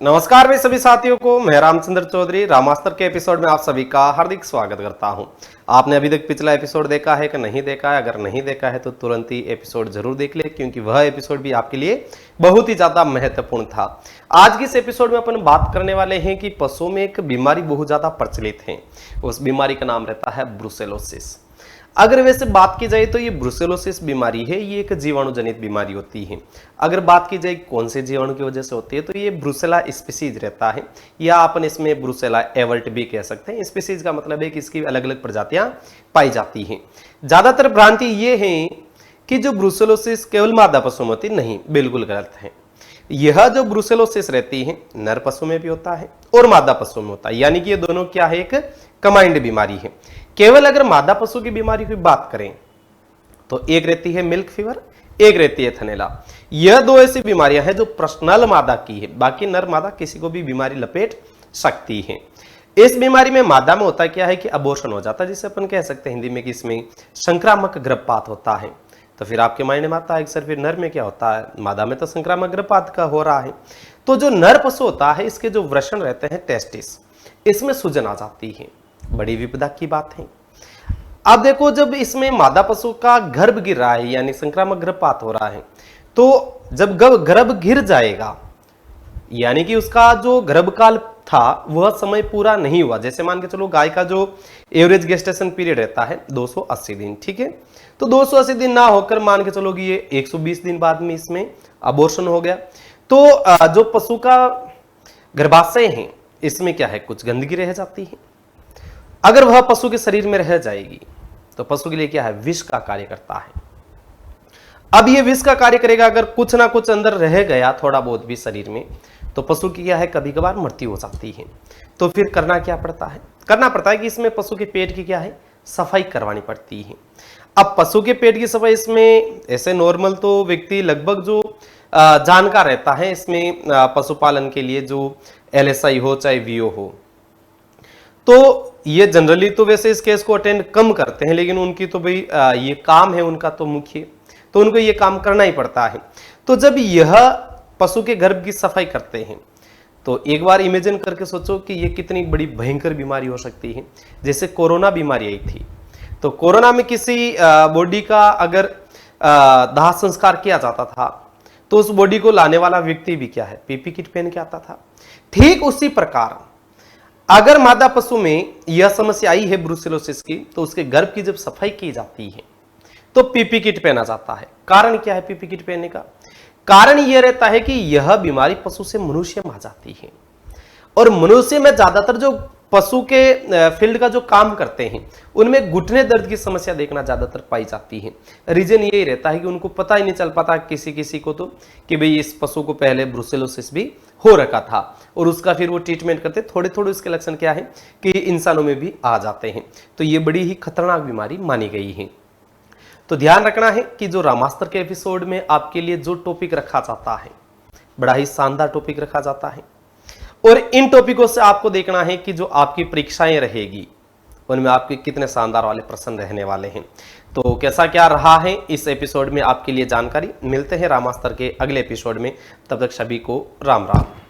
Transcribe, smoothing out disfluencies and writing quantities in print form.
नमस्कार मेरे सभी साथियों को, मैं रामचंद्र चौधरी रामास्तर के एपिसोड में आप सभी का हार्दिक स्वागत करता हूं। आपने अभी तक पिछला एपिसोड देखा है कि नहीं देखा है? अगर नहीं देखा है तो तुरंत ही एपिसोड जरूर देख ले, क्योंकि वह एपिसोड भी आपके लिए बहुत ही ज्यादा महत्वपूर्ण था। आज की इस एपिसोड में अपन बात करने वाले हैं कि पशुओं में एक बीमारी बहुत ज्यादा प्रचलित है। उस बीमारी का नाम रहता है ब्रुसेलोसिस। अगर वैसे बात की जाए तो ये ब्रुसेलोसिस बीमारी है, ये एक जीवाणु जनित बीमारी होती है। अगर बात की जाए कौन से जीवाणु की वजह से होती है तो ये ब्रुसेला स्पीसीज रहता है, या अपन इसमें ब्रुसेला एवर्ट भी कह सकते हैं। स्पीसीज का मतलब है कि इसकी अलग अलग प्रजातियां पाई जाती हैं। ज्यादातर भ्रांति ये है कि जो ब्रुसेलोसिस केवल मादा पशु में होती, नहीं, बिल्कुल गलत है। यह जो ब्रुसेलोसिस रहती है नर पशु में भी होता है और मादा पशु में होता है, यानी कि ये दोनों क्या है, एक कंबाइंड बीमारी है। केवल अगर मादा पशु की बीमारी की बात करें तो एक रहती है मिल्क फीवर, एक रहती है थनैला। यह दो ऐसी बीमारियां हैं जो पर्सनल मादा की है, बाकी नर मादा किसी को भी बीमारी लपेट सकती है। इस बीमारी में मादा में होता क्या है कि अबॉर्शन हो जाता है, जिसे अपन कह सकते हैं हिंदी में कि इसमें संक्रामक गर्भपात होता है। तो फिर आपके मायने में आता है सर फिर नर में क्या होता है? मादा में तो संक्रामक गर्भपात का हो रहा है। तो जो नर पशु होता है इसके जो वृषण रहते हैं टेस्टिस, इसमें सूजन आ जाती है, बड़ी विपदा की बात है। अब देखो, जब इसमें मादा पशु का गर्भ गिर रहा है यानी संक्रामक गर्भपात हो रहा है, तो जब गर्भ गिर जाएगा यानी कि उसका जो गर्भकाल था वह समय पूरा नहीं हुआ। जैसे मान के चलो गाय का जो एवरेज गेस्टेशन पीरियड रहता है 280 दिन, ठीक है। तो 280 दिन ना होकर मान के चलो कि ये 120 दिन बाद में इसमें अबॉर्शन हो गया, तो जो पशु का गर्भाशय है इसमें क्या है, कुछ गंदगी रह जाती है। अगर वह पशु के शरीर में रह जाएगी तो पशु के लिए क्या है, विष का कार्य करता है। अब ये विष का कार्य करेगा, अगर कुछ ना कुछ अंदर रह गया थोड़ा बहुत भी शरीर में, तो पशु की क्या है, कभी कभार मृत्यु हो जाती है। तो फिर करना क्या पड़ता है? करना पड़ता है कि इसमें पशु के पेट की क्या है, सफाई करवानी पड़ती है। अब पशु के पेट की सफाई इसमें ऐसे नॉर्मल तो व्यक्ति लगभग जो जानकार रहता है इसमें पशुपालन के लिए, जो LSI हो चाहे VO हो, तो ये जनरली तो वैसे इस केस को अटेंड कम करते हैं, लेकिन उनकी तो भाई ये काम है उनका तो मुख्य, तो उनको ये काम करना ही पड़ता है। तो जब यह पशु के गर्भ की सफाई करते हैं तो एक बार इमेजिन करके सोचो कि ये कितनी बड़ी भयंकर बीमारी हो सकती है। जैसे कोरोना बीमारी आई थी, तो कोरोना में किसी बॉडी का अगर दाह संस्कार किया जाता था तो उस बॉडी को लाने वाला व्यक्ति भी क्या है, PP किट पहन के आता था। ठीक उसी प्रकार अगर मादा पशु में यह समस्या आई है ब्रुसेलोसिस की, तो उसके गर्भ की जब सफाई की जाती है तो PP किट पहना जाता है। कारण क्या है PP किट पहनने का? कारण यह रहता है कि यह बीमारी पशु से मनुष्य में आ जाती है, और मनुष्य में ज्यादातर जो पशु के फील्ड का जो काम करते हैं उनमें घुटने दर्द की समस्या देखना ज्यादातर पाई जाती है। रीजन यही रहता है कि उनको पता ही नहीं चल पाता किसी किसी को तो कि भाई इस पशु को पहले ब्रुसेलोसिस भी हो रखा था, और उसका फिर वो ट्रीटमेंट करते थोड़े थोड़े उसके लक्षण क्या है कि इंसानों में भी आ जाते हैं। तो ये बड़ी ही खतरनाक बीमारी मानी गई है। तो ध्यान रखना है कि जो रामास्तर के एपिसोड में आपके लिए जो टॉपिक रखा जाता है, बड़ा ही शानदार टॉपिक रखा जाता है, और इन टॉपिकों से आपको देखना है कि जो आपकी परीक्षाएं रहेगी उनमें आपके कितने शानदार वाले प्रश्न रहने वाले हैं। तो कैसा क्या रहा है इस एपिसोड में आपके लिए जानकारी, मिलते हैं रामास्तर के अगले एपिसोड में। तब तक सभी को राम राम।